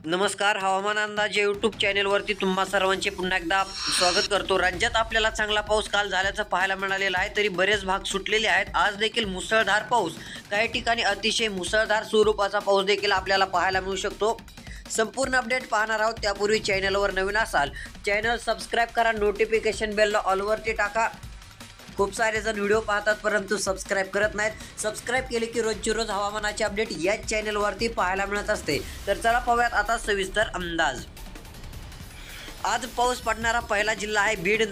नमस्कार. हवामान अंदाज या यूट्यूब चॅनेलवरती तुम्हा सर्वांचे पुन्हा एकदा स्वागत करतो. राज्यात आपल्याला चांगला पाऊस काल झाल्याचं पाहायला मिळालेलं आहे, तरी बरेच भाग सुटलेले आहेत. आज देखील मुसळधार पाऊस, काही ठिकाणी अतिशय मुसळधार स्वरूपाचा पाऊस देखील आपल्याला पाहायला मिळू शकतो. संपूर्ण अपडेट पाहणार आहोत. त्यापूर्वी चॅनलवर नवीन असाल चॅनल सबस्क्राईब करा, नोटिफिकेशन बेलला ऑलवरती टाका. खूप सारे जण व्हिडिओ पाहतात परंतु सबस्क्राईब करत नाहीत. सबस्क्राईब केले की रोजची रोज हवामानाचे अपडेट याच चॅनलवरती पाहायला मिळत असते. तर चला पाहूयात आता सविस्तर अंदाज. आज पाऊस पडणारा पहिला जिल्हा आहे बीड.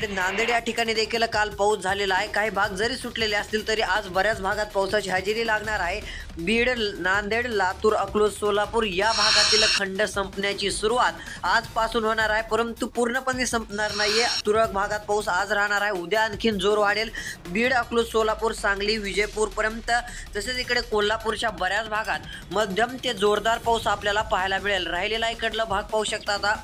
नांदेड या ठिकाणी देखील काल पाऊस झालेला आहे. काही भाग जरी सुटलेले असतील तरी आज बऱ्याच भागात पावसाची हजेरी लागणार आहे. बीड, नांदेड, लातूर, अकलूज, सोलापूर या भागातील खंड संपण्याची सुरुवात आजपासून होणार आहे, परंतु पूर्णपणे संपणार नाहीये. तुरळक भागात पाऊस आज राहणार आहे. उद्या आणखीन जोर वाढेल. बीड, अकलूज, सोलापूर, सांगली, विजयपूर पर्यंत, तसेच इकडे कोल्हापूरच्या बऱ्याच भागात मध्यम ते जोरदार पाऊस आपल्याला पाहायला मिळेल. राहिलेला इकडला भाग पाहू शकता. आता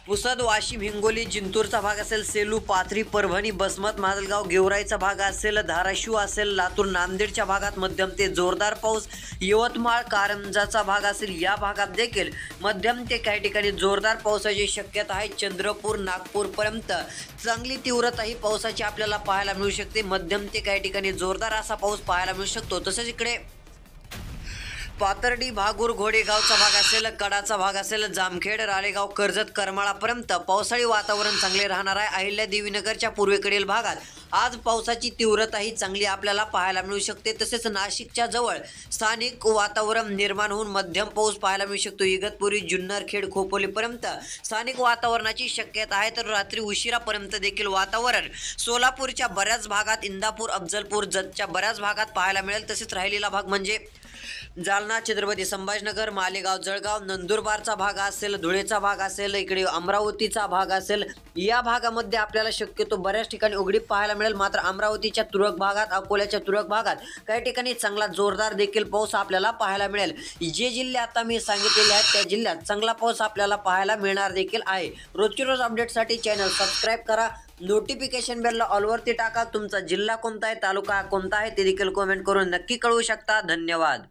पुसद, वाशिम, हिंगोली, जिंतूरचा भाग असेल, सेलू, पाथरी, परभणी, बसमत, माजलगाव, गेवराईचा भाग असेल, धाराशिव असेल, लातूर, नांदेडच्या भागात मध्यम ते जोरदार पाऊस, यवतमाळ, कारंजाचा भाग असेल, या भागात देखील मध्यम ते काही ठिकाणी जोरदार पावसाची शक्यता आहे. चंद्रपूर, नागपूरपर्यंत चांगली तीव्रता ही पावसाची आपल्याला पाहायला मिळू शकते. मध्यम ते काही ठिकाणी जोरदार असा पाऊस पाहायला मिळू शकतो. तसेच इकडे पाथर्डी, भागूर, घोडेगावचा भाग असेल, कडाचा भाग असेल, जामखेड, राळेगाव, कर्जत, करमाळापर्यंत पावसाळी वातावरण चांगले राहणार आहे. अहिल्यादेवीनगरच्या पूर्वेकडील भागात आज पावसाची तीव्रता ही चांगली आपल्याला पाहायला मिळू शकते. तसेच नाशिकच्या जवळ स्थानिक वातावरण निर्माण होऊन मध्यम पाऊस पाहायला मिळू शकतो. इगतपुरी, जुन्नर, खेड, खोपोलीपर्यंत स्थानिक वातावरणाची शक्यता आहे. तर रात्री उशिरापर्यंत देखील वातावरण सोलापूरच्या बऱ्याच भागात, इंदापूर, अफजलपूर, जतच्या बऱ्याच भागात पाहायला मिळेल. तसेच राहिलेला भाग म्हणजे जालना, छत्रपती संभाजीनगर, मालेगाव, जळगाव, नंदुरबारचा भाग असेल, धुळेचा भाग असेल, इकडे अमरावतीचा भाग असेल, या भागामध्ये आपल्याला शक्यतो बऱ्याच ठिकाणी उघडीप पाहायला मिळेल. मात्र अमरावतीच्या तुरळक भागात, अकोल्याच्या तुरळक भागात काही ठिकाणी चांगला जोरदार देखील पाऊस आपल्याला पाहायला मिळेल. जे जिल्हे आता मी सांगितलेले आहेत त्या जिल्ह्यात चांगला पाऊस आपल्याला पाहायला मिळणार देखील आहे. रोजची रोज अपडेटसाठी चॅनल सबस्क्राईब करा, नोटिफिकेशन बेलला ऑलवरती टाका. तुमचा जिल्हा कोणता आहे, तालुका कोणता आहे ते देखील कमेंट करून नक्की कळवू शकता. धन्यवाद.